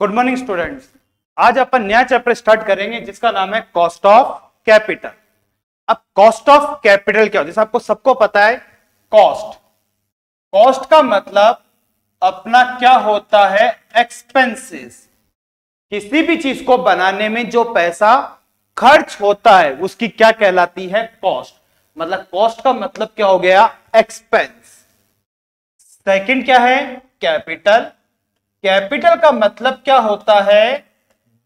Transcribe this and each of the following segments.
Good morning students. आज अपन नया chapter start करेंगे जिसका नाम है कॉस्ट ऑफ कैपिटल। अब कॉस्ट ऑफ कैपिटल क्या होता है? जैसे आपको सबको पता है कॉस्ट का मतलब अपना क्या होता है? एक्सपेंसेस। किसी भी चीज को बनाने में जो पैसा खर्च होता है उसकी क्या कहलाती है? कॉस्ट। मतलब कॉस्ट का मतलब क्या हो गया? एक्सपेंस। सेकंड क्या है? कैपिटल। कैपिटल का मतलब क्या होता है?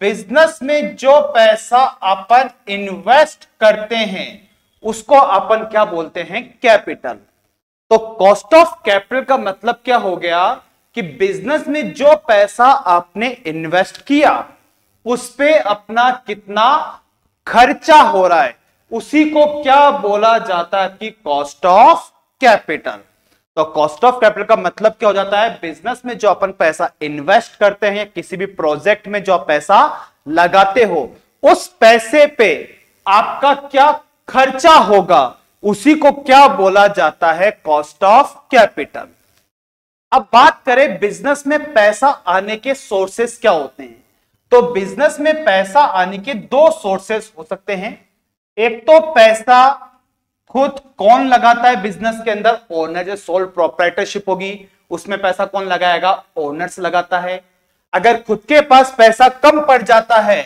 बिजनेस में जो पैसा अपन इन्वेस्ट करते हैं उसको अपन क्या बोलते हैं? कैपिटल। तो कॉस्ट ऑफ कैपिटल का मतलब क्या हो गया कि बिजनेस में जो पैसा आपने इन्वेस्ट किया उस पे अपना कितना खर्चा हो रहा है उसी को क्या बोला जाता है? कि कॉस्ट ऑफ कैपिटल। तो कॉस्ट ऑफ कैपिटल का मतलब क्या हो जाता है? बिजनेस में जो अपन पैसा इन्वेस्ट करते हैं, किसी भी प्रोजेक्ट में जो पैसा लगाते हो उस पैसे पे आपका क्या खर्चा होगा उसी को क्या बोला जाता है? Cost of capital. अब बात करें बिजनेस में पैसा आने के सोर्सेस क्या होते हैं। तो बिजनेस में पैसा आने के दो सोर्सेस हो सकते हैं। एक तो पैसा खुद कौन लगाता है बिजनेस के अंदर? ओनर। जो सोल प्रोप्राइटरशिप होगी उसमें पैसा कौन लगाएगा? ओनर्स लगाता है। अगर खुद के पास पैसा कम पड़ जाता है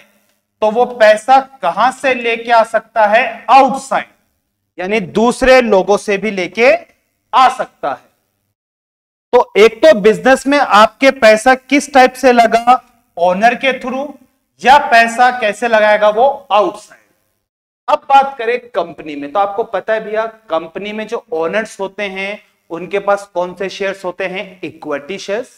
तो वो पैसा कहां से लेके आ सकता है? आउटसाइड, यानी दूसरे लोगों से भी लेके आ सकता है। तो एक तो बिजनेस में आपके पैसा किस टाइप से लगा? ओनर के थ्रू। या पैसा कैसे लगाएगा वो? आउटसाइड। अब बात करें कंपनी में, तो आपको पता है भैया कंपनी में जो ओनर्स होते हैं उनके पास कौन से शेयर्स होते हैं? Equity shares.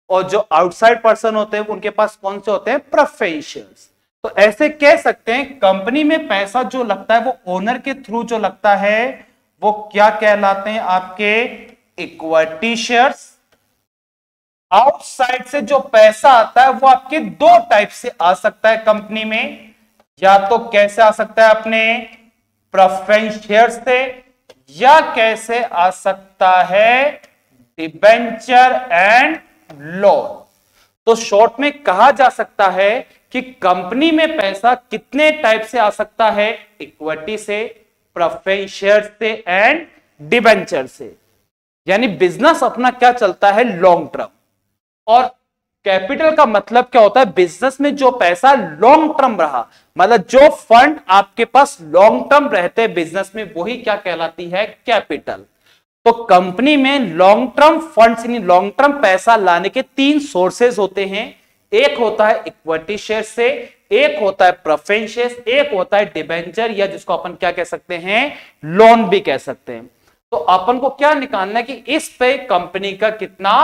और जो आउटसाइड पर्सन होते हैं उनके पास कौन से होते हैं? Preference shares. तो ऐसे कह सकते हैं कंपनी में पैसा जो लगता है वो ओनर के थ्रू जो लगता है वो क्या कहलाते हैं? आपके इक्विटी शेयर्स। आउटसाइड से जो पैसा आता है वो आपके दो टाइप से आ सकता है कंपनी में। या तो कैसे आ सकता है? अपने प्रेफरेंस शेयर्स से, या कैसे आ सकता है? Debenture and loan. तो शॉर्ट में कहा जा सकता है कि कंपनी में पैसा कितने टाइप से आ सकता है? इक्विटी से, प्रेफरेंस शेयर्स से एंड डिबेंचर से। यानी बिजनेस अपना क्या चलता है? Long term. और कैपिटल का मतलब क्या होता है? बिजनेस में जो पैसा लॉन्ग टर्म रहा, मतलब जो फंड आपके पास लॉन्ग टर्म रहते हैं बिजनेस में, वही क्या कहलाती है? कैपिटल। तो कंपनी में लॉन्ग टर्म फंड्स यानी लॉन्ग टर्म पैसा लाने के तीन सोर्सेज होते हैं। एक होता है इक्विटी शेयर से, एक होता है प्रेफरेंस शेयर्स, एक होता है डिबेंचर, या जिसको अपन क्या कह सकते हैं? लोन भी कह सकते हैं। तो अपन को क्या निकालना है कि इस पे कंपनी का कितना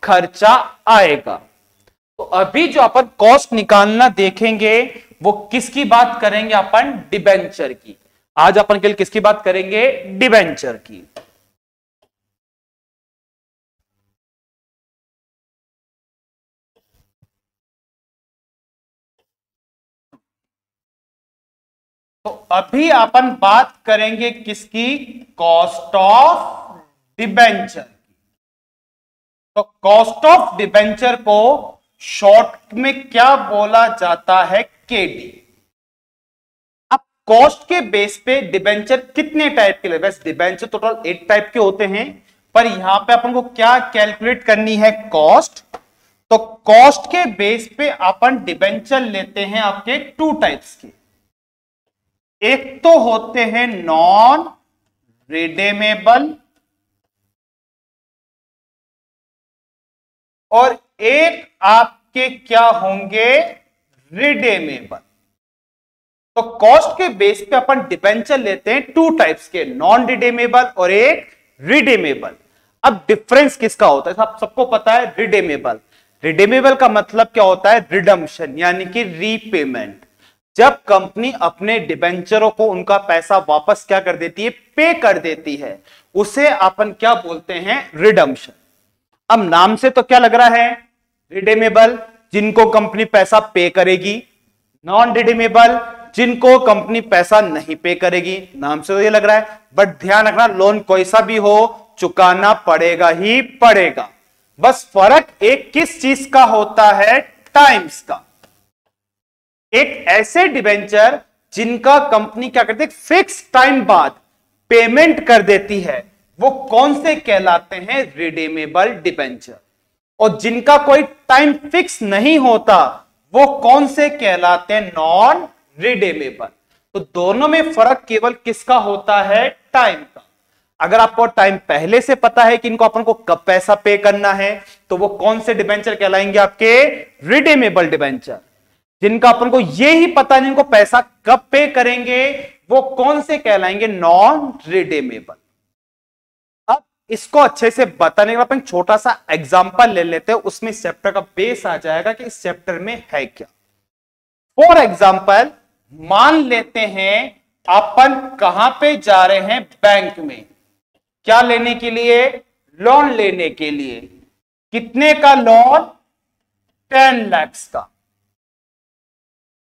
खर्चा आएगा। तो अभी जो अपन कॉस्ट निकालना देखेंगे वो किसकी बात करेंगे? अपन डिबेंचर की। आज अपन के लिए किसकी बात करेंगे? डिबेंचर की। तो अभी अपन बात करेंगे किसकी? कॉस्ट ऑफ डिबेंचर की। तो कॉस्ट ऑफ डिबेंचर को शॉर्ट में क्या बोला जाता है? केडी। अब कॉस्ट के बेस पे डिबेंचर कितने टाइप के? वैसे डिबेंचर टोटल 8 टाइप के होते हैं, पर यहां पे अपन को क्या कैलकुलेट करनी है? कॉस्ट। तो कॉस्ट के बेस पे अपन डिबेंचर लेते हैं आपके 2 टाइप्स के। एक तो होते हैं नॉन रिडीमेबल और एक आपके क्या होंगे? रिडीमेबल। तो कॉस्ट के बेस पे अपन डिबेंचर लेते हैं 2 टाइप्स के, नॉन रिडीमेबल और एक रिडीमेबल। अब डिफरेंस किसका होता है? सबको पता है रिडीमेबल। रिडीमेबल का मतलब क्या होता है? रिडम्पशन, यानी कि रीपेमेंट। जब कंपनी अपने डिबेंचरों को उनका पैसा वापस क्या कर देती है? पे कर देती है, उसे अपन क्या बोलते हैं? रिडम्पशन। अब नाम से तो क्या लग रहा है? रिडीमेबल, जिनको कंपनी पैसा पे करेगी। नॉन रिडीमेबल, जिनको कंपनी पैसा नहीं पे करेगी। नाम से तो ये लग रहा है, बट ध्यान रखना लोन कोई सा भी हो चुकाना पड़ेगा ही पड़ेगा। बस फर्क एक किस चीज का होता है? टाइम्स का। एक ऐसे डिबेंचर जिनका कंपनी क्या करती है, फिक्स टाइम बाद पेमेंट कर देती है, वो कौन से कहलाते हैं, रिडीमेबल डिबेंचर। और जिनका कोई टाइम फिक्स नहीं होता वो कौन से कहलाते हैं, नॉन रिडीमेबल। तो दोनों में फर्क केवल किसका होता है, टाइम का। अगर आपको टाइम पहले से पता है कि इनको अपन को कब पैसा पे करना है, तो वो कौन से डिबेंचर कहलाएंगे, आपके रिडीमेबल डिबेंचर। जिनका अपन को ये ही पता नहीं इनको पैसा कब पे करेंगे, वो कौन से कहलाएंगे, नॉन रिडीमेबल। अब इसको अच्छे से बताने के बाद अपन छोटा सा एग्जांपल ले लेते हैं, उसमें इस चैप्टर का बेस आ जाएगा कि इस चैप्टर में है क्या। फॉर एग्जांपल, मान लेते हैं अपन कहां पे जा रहे हैं, बैंक में। क्या लेने के लिए, लोन लेने के लिए। कितने का लोन, 10 लाख का।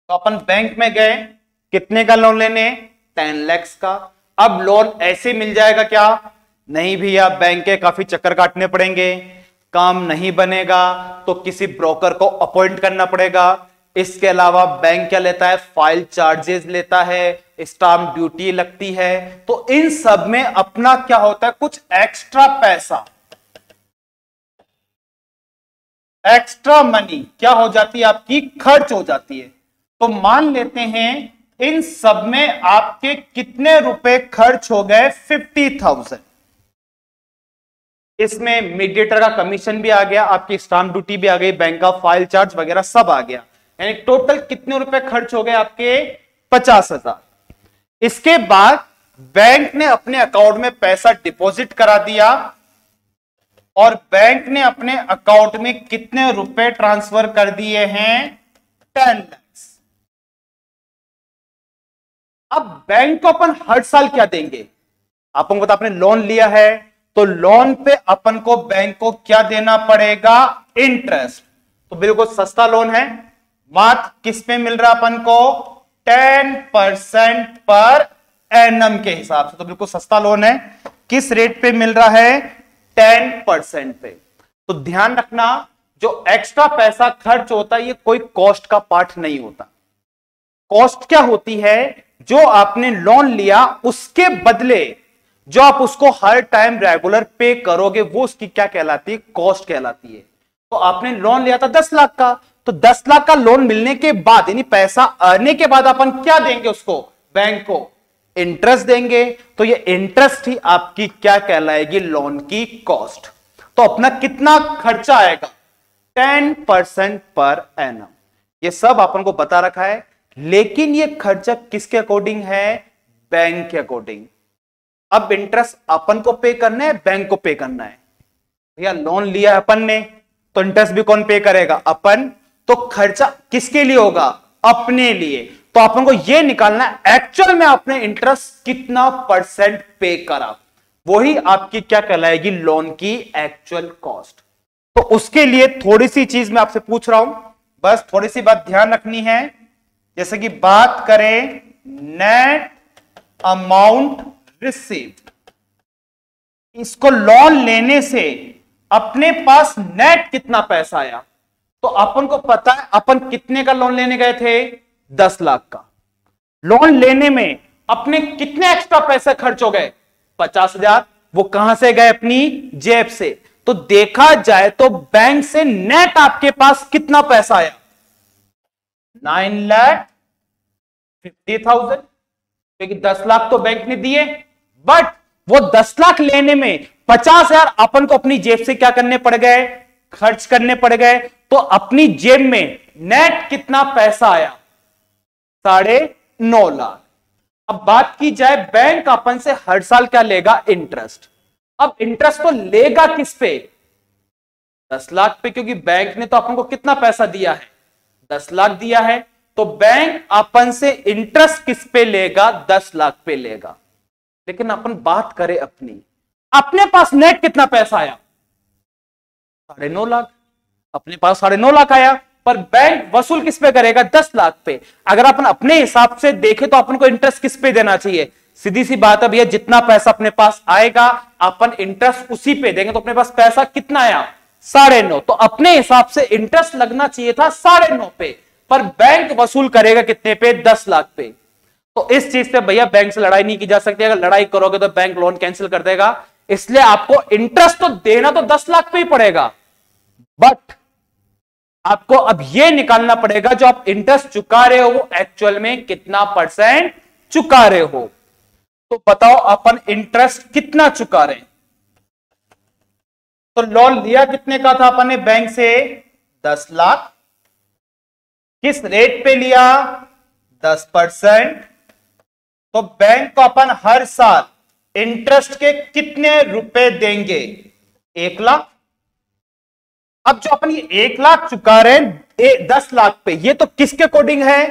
तो अपन बैंक में गए, कितने का लोन लेने, 10 लाख का। अब लोन ऐसे मिल जाएगा क्या, नहीं भैया, बैंक के काफी चक्कर काटने पड़ेंगे, काम नहीं बनेगा तो किसी ब्रोकर को अपॉइंट करना पड़ेगा। इसके अलावा बैंक क्या लेता है, फाइल चार्जेस लेता है, स्टाम्प ड्यूटी लगती है। तो इन सब में अपना क्या होता है, कुछ एक्स्ट्रा पैसा, एक्स्ट्रा मनी क्या हो जाती है, आपकी खर्च हो जाती है। तो मान लेते हैं इन सब में आपके कितने रुपए खर्च हो गए, 50,000। इसमें मीडिएटर का कमीशन भी आ गया, आपकी स्टाम्प ड्यूटी भी आ गई, बैंक का फाइल चार्ज वगैरह सब आ गया, यानी टोटल कितने रुपए खर्च हो गए आपके, 50,000। इसके बाद बैंक ने अपने अकाउंट में पैसा डिपॉजिट करा दिया और बैंक ने अपने अकाउंट में कितने रुपए ट्रांसफर कर दिए हैं, 10 लाख। अब बैंक को अपन हर साल क्या देंगे, अपन को आपने लोन लिया है तो लोन पे अपन को बैंक को क्या देना पड़ेगा, इंटरेस्ट। तो बिल्कुल सस्ता लोन है, मात्र किस पे मिल रहा अपन को, 10% पर एनम के हिसाब से। तो बिल्कुल सस्ता लोन है, किस रेट पे मिल रहा है, 10% पे। तो ध्यान रखना, जो एक्स्ट्रा पैसा खर्च होता है ये कोई कॉस्ट का पार्ट नहीं होता। कॉस्ट क्या होती है, जो आपने लोन लिया उसके बदले जो आप उसको हर टाइम रेगुलर पे करोगे, वो उसकी क्या कहलाती है, कॉस्ट कहलाती है। तो आपने लोन लिया था 10 लाख का, तो 10 लाख का लोन मिलने के बाद यानी पैसा आने के बाद अपन क्या देंगे उसको, बैंक को इंटरेस्ट देंगे। तो ये इंटरेस्ट ही आपकी क्या कहलाएगी, लोन की कॉस्ट। तो अपना कितना खर्चा आएगा, 10% पर एनम। ये सब अपन को बता रखा है, लेकिन ये खर्चा किसके अकॉर्डिंग है, बैंक के अकॉर्डिंग। अब इंटरेस्ट अपन को पे करना है, बैंक को पे करना है। भैया लोन लिया अपन ने तो इंटरेस्ट भी कौन पे करेगा, अपन। तो खर्चा किसके लिए होगा, अपने लिए। तो अपन को यह निकालना है एक्चुअल में आपने इंटरेस्ट कितना परसेंट पे करा, वही आपकी क्या कहलाएगी, लोन की एक्चुअल कॉस्ट। तो उसके लिए थोड़ी सी चीज मैं आपसे पूछ रहा हूं, बस थोड़ी सी बात ध्यान रखनी है। जैसे कि बात करें नेट अमाउंट रिसीव्ड, इसको लोन लेने से अपने पास नेट कितना पैसा आया। तो अपन को पता है अपन कितने का लोन लेने गए थे, 10 लाख का। लोन लेने में अपने कितने एक्स्ट्रा पैसे खर्च हो गए, 50,000। वो कहां से गए, अपनी जेब से। तो देखा जाए तो बैंक से नेट आपके पास कितना पैसा आया, 9,50,000, क्योंकि 10 लाख तो बैंक ने दिए, बट वो 10 लाख लेने में 50,000 अपन को अपनी जेब से क्या करने पड़ गए, खर्च करने पड़ गए। तो अपनी जेब में नेट कितना पैसा आया, 9.5 लाख। अब बात की जाए बैंक अपन से हर साल क्या लेगा, इंटरेस्ट। अब इंटरेस्ट तो लेगा किस पे, 10 लाख पे, क्योंकि बैंक ने तो अपन को कितना पैसा दिया है, 10 लाख दिया है। तो बैंक अपन से इंटरेस्ट किस पे लेगा, 10 लाख पे लेगा। लेकिन अपन बात करें अपने पास नेट कितना पैसा आया, 9.5 लाख। अपने पास 9.5 लाख आया, पर बैंक वसूल किस पे करेगा, 10 लाख पे। अगर अपन अपने हिसाब से देखें तो अपन को इंटरेस्ट किस पे देना चाहिए, सीधी सी बात है भैया, जितना पैसा अपने पास आएगा अपन इंटरेस्ट उसी पे देंगे। तो अपने पास पैसा कितना आया, 9.5। तो अपने हिसाब से इंटरेस्ट लगना चाहिए था 9.5 पे, पर बैंक वसूल करेगा कितने पे? 10 लाख पे। तो इस चीज से भैया बैंक से लड़ाई नहीं की जा सकती। अगर लड़ाई करोगे तो बैंक लोन कैंसिल कर देगा। इसलिए आपको इंटरेस्ट तो देना तो 10 लाख पे ही पड़ेगा, बट आपको अब यह निकालना पड़ेगा जो आप इंटरेस्ट चुका रहे हो वो एक्चुअल में कितना परसेंट चुका रहे हो। तो बताओ अपन इंटरेस्ट कितना चुका रहे हैं। तो लोन लिया कितने का था अपन ने बैंक से? 10 लाख। किस रेट पे लिया? 10%। तो बैंक को अपन हर साल इंटरेस्ट के कितने रुपए देंगे? 1 लाख। अब जो अपन ये 1 लाख चुका रहे हैं 10 लाख पे, ये तो किसके अकॉर्डिंग है?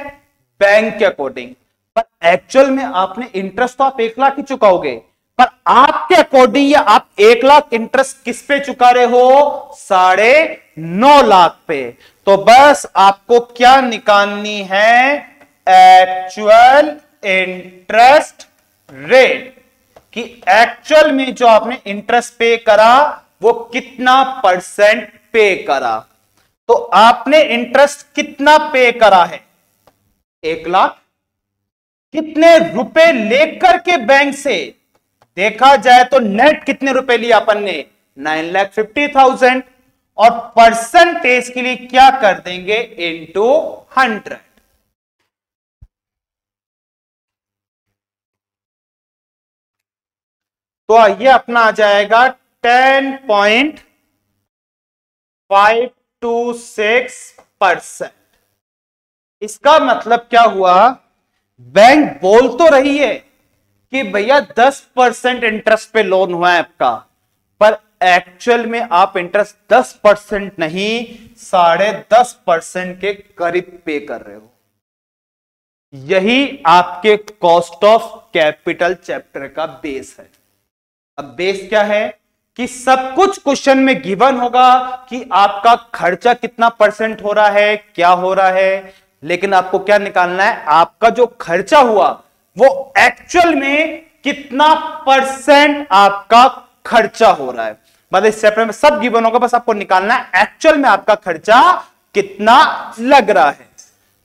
बैंक के अकॉर्डिंग। पर एक्चुअल में आपने इंटरेस्ट तो आप 1 लाख ही चुकाओगे, पर आपके अकॉर्डिंग ये आप 1 लाख इंटरेस्ट किस पे चुका रहे हो? 9.5 लाख पे। तो बस आपको क्या निकालनी है? एक्चुअल इंटरेस्ट रेट, कि एक्चुअल में जो आपने इंटरेस्ट पे करा वो कितना परसेंट पे करा। तो आपने इंटरेस्ट कितना पे करा है? 1 लाख। कितने रुपए लेकर के बैंक से? देखा जाए तो नेट कितने रुपए लिया अपन ने? 9,50,000। और परसेंटेज के लिए क्या कर देंगे? इंटू 100। तो ये अपना आ जाएगा 10.526%। इसका मतलब क्या हुआ? बैंक बोल तो रही है कि भैया 10% इंटरेस्ट पे लोन हुआ है आपका, पर एक्चुअल में आप इंटरेस्ट 10% नहीं 10.5% के करीब पे कर रहे हो। यही आपके कॉस्ट ऑफ कैपिटल चैप्टर का बेस है। अब बेस क्या है कि सब कुछ क्वेश्चन में गिवन होगा कि आपका खर्चा कितना परसेंट हो रहा है, क्या हो रहा है, लेकिन आपको क्या निकालना है? आपका जो खर्चा हुआ वो एक्चुअल में कितना परसेंट आपका खर्चा हो रहा है। मतलब इस चैप्टर में सब गिवन होगा, बस आपको निकालना है एक्चुअल में आपका खर्चा कितना लग रहा है।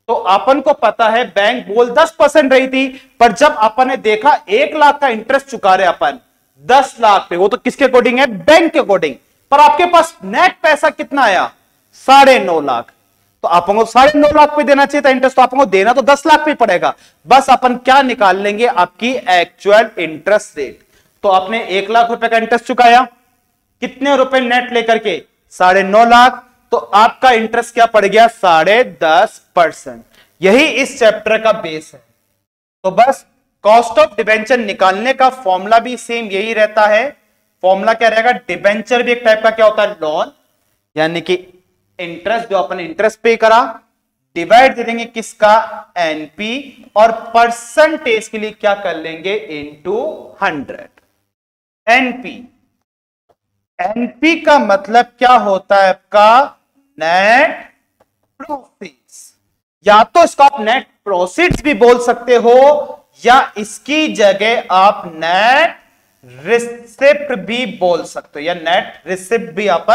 तो अपन को पता है बैंक बोल 10% रही थी, पर जब अपन ने देखा 1 लाख का इंटरेस्ट चुका रहे अपन 10 लाख पे, वो तो किसके अकॉर्डिंग है? बैंक के अकॉर्डिंग। पर आपके पास नेट पैसा कितना आया? 9.5 लाख। तो आपको 9.5 लाख पे देना चाहिए था इंटरेस्ट, तो आपको देना तो 10 लाख पे पड़ेगा। बस अपन क्या निकाल लेंगे? आपकी एक्चुअल इंटरेस्ट रेट। तो आपने 1 लाख रुपए का इंटरेस्ट चुकाया, कितने रुपए नेट लेकर के? 9.5 लाख। तो आपका इंटरेस्ट क्या पड़ गया? 10.5%। यही इस चैप्टर का बेस है। तो बस कॉस्ट ऑफ डिबेंचर निकालने का फॉर्मूला भी सेम यही रहता है। फॉर्मूला क्या रहेगा? डिबेंचर भी एक टाइप का क्या होता है? लोन, यानी कि इंटरेस्ट जो अपन इंटरेस्ट पे करा, डिवाइड दे देंगे किसका? एनपी, और परसेंटेज के लिए क्या कर लेंगे? इनटू 100। एनपी, एनपी का मतलब क्या होता है आपका? Net profits. या तो इसको आप नेट प्रोसीड्स भी बोल सकते हो, या इसकी जगह आप नेट रिसिप्ट भी बोल सकते हो, या नेट रिसिप्ट भी आप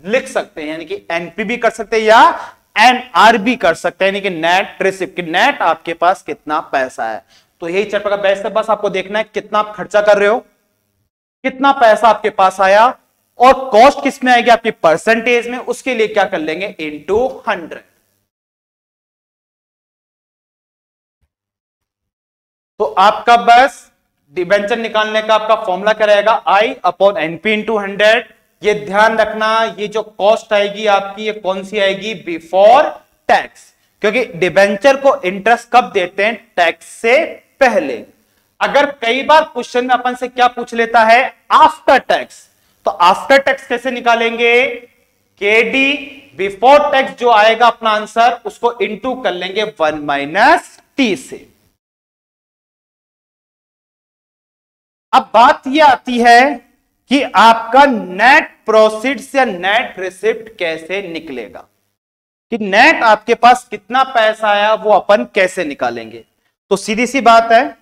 लिख सकते हैं, यानी कि एनपी भी कर सकते हैं या एनआरबी कर सकते हैं, यानी कि नेट रिसिप्ट, कि नेट आपके पास कितना पैसा है। तो यही चैप्टर का बेस है। बस आपको देखना है कितना आप खर्चा कर रहे हो, कितना पैसा आपके पास आया, और कॉस्ट किस में आएगी? आपकी परसेंटेज में। उसके लिए क्या कर लेंगे? इनटू 100। तो आपका बस डिबेंचर निकालने का आपका फॉर्मूला क्या रहेगा? आई अपॉन एनपी इंटू 100। ये ध्यान रखना, ये जो कॉस्ट आएगी आपकी, ये कौन सी आएगी? Before tax. क्योंकि डिबेंचर को इंटरेस्ट कब देते हैं? टैक्स से पहले। अगर कई बार क्वेश्चन में अपन से क्या पूछ लेता है? After tax. तो आफ्टर टैक्स कैसे निकालेंगे? केडी बिफोर टैक्स जो आएगा अपना आंसर, उसको इंटू कर लेंगे 1 माइनस टी से। अब बात यह आती है कि आपका नेट प्रोसीड्स या नेट रिसिप्ट कैसे निकलेगा, कि नेट आपके पास कितना पैसा आया वो अपन कैसे निकालेंगे। तो सीधी सी बात है,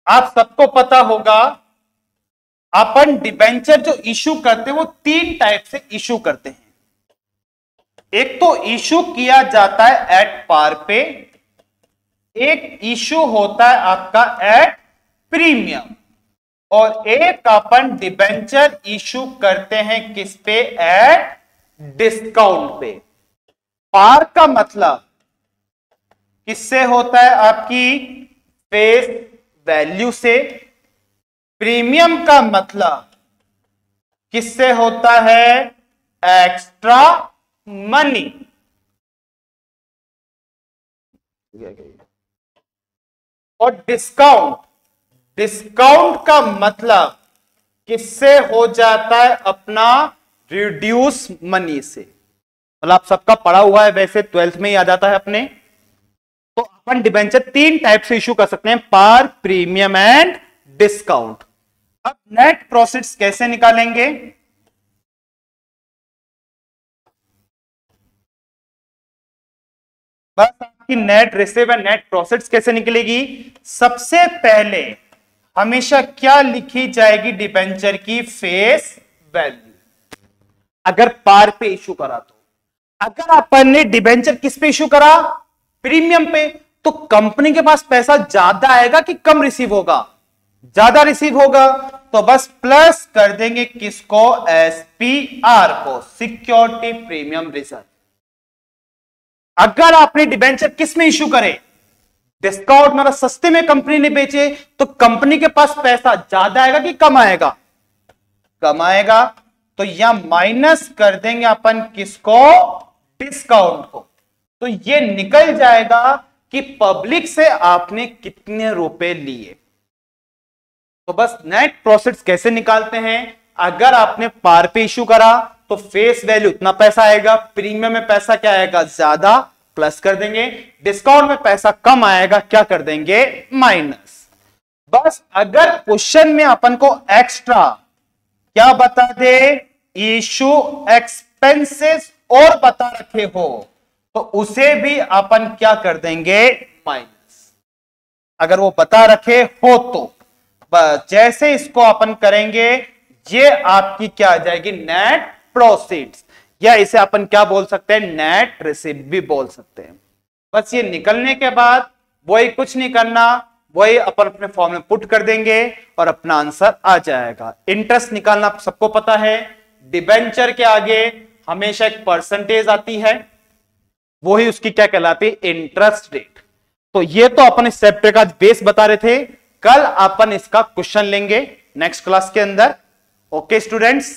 आप सबको पता होगा अपन डिबेंचर जो इशू करते हैं वो 3 टाइप से इशू करते हैं। एक तो इशू किया जाता है एट पार पे, एक इशू होता है आपका एट प्रीमियम, और एक अपन डिबेंचर इशू करते हैं किस पे, एट डिस्काउंट पे। पार का मतलब किससे होता है, आपकी फेस वैल्यू से। प्रीमियम का मतलब किससे होता है, एक्स्ट्रा मनी। और डिस्काउंट, डिस्काउंट का मतलब किससे हो जाता है, अपना रिड्यूस मनी से। मतलब आप सबका पढ़ा हुआ है, वैसे 12th में ही आ जाता है अपने। तो अपन डिबेंचर 3 टाइप से इशू कर सकते हैं, पार, प्रीमियम एंड डिस्काउंट। अब नेट प्रॉफिट्स कैसे निकालेंगे, बस आपकी net receive and net profits कैसे निकलेगी। सबसे पहले हमेशा क्या लिखी जाएगी, डिबेंचर की फेस वैल्यू, अगर पार पे इशू करा तो। अगर अपन ने डिबेंचर किस पे इशू करा, प्रीमियम पे, तो कंपनी के पास पैसा ज्यादा आएगा कि कम रिसीव होगा, ज्यादा रिसीव होगा, तो बस प्लस कर देंगे किसको, एसपीआर को, सिक्योरिटी प्रीमियम रिजर्व। अगर आपने डिबेंचर किस में इशू करे, डिस्काउंट मतलब सस्ते में कंपनी ने बेचे, तो कंपनी के पास पैसा ज्यादा आएगा कि कम आएगा, कम आएगा, तो यहां माइनस कर देंगे अपन किसको, डिस्काउंट को। तो ये निकल जाएगा कि पब्लिक से आपने कितने रुपए लिए। तो बस नेट प्रॉफिट्स कैसे निकालते हैं, अगर आपने पार पे इशू करा तो फेस वैल्यू उतना पैसा आएगा, प्रीमियम में पैसा क्या आएगा, ज्यादा, प्लस कर देंगे, डिस्काउंट में पैसा कम आएगा, क्या कर देंगे, माइनस। बस अगर क्वेश्चन में अपन को एक्स्ट्रा क्या बता दे, इशू एक्सपेंसेस और बता रखे हो, तो उसे भी अपन क्या कर देंगे, माइनस। अगर वो बता रखे हो तो जैसे इसको अपन करेंगे, ये आपकी क्या आ जाएगी, नेट प्रोसीड्स, या इसे अपन क्या बोल सकते हैं, नेट रिसीव भी बोल सकते हैं। बस ये निकलने के बाद वही कुछ नहीं करना, वही अपन अपने फॉर्म में पुट कर देंगे और अपना आंसर आ जाएगा। इंटरेस्ट निकालना सबको पता है, डिबेंचर के आगे हमेशा एक परसेंटेज आती है, वो ही उसकी क्या कहलाती है, इंटरेस्ट रेट। तो ये तो अपन इस चैप्टर का बेस बता रहे थे, कल अपन इसका क्वेश्चन लेंगे नेक्स्ट क्लास के अंदर। Okay students.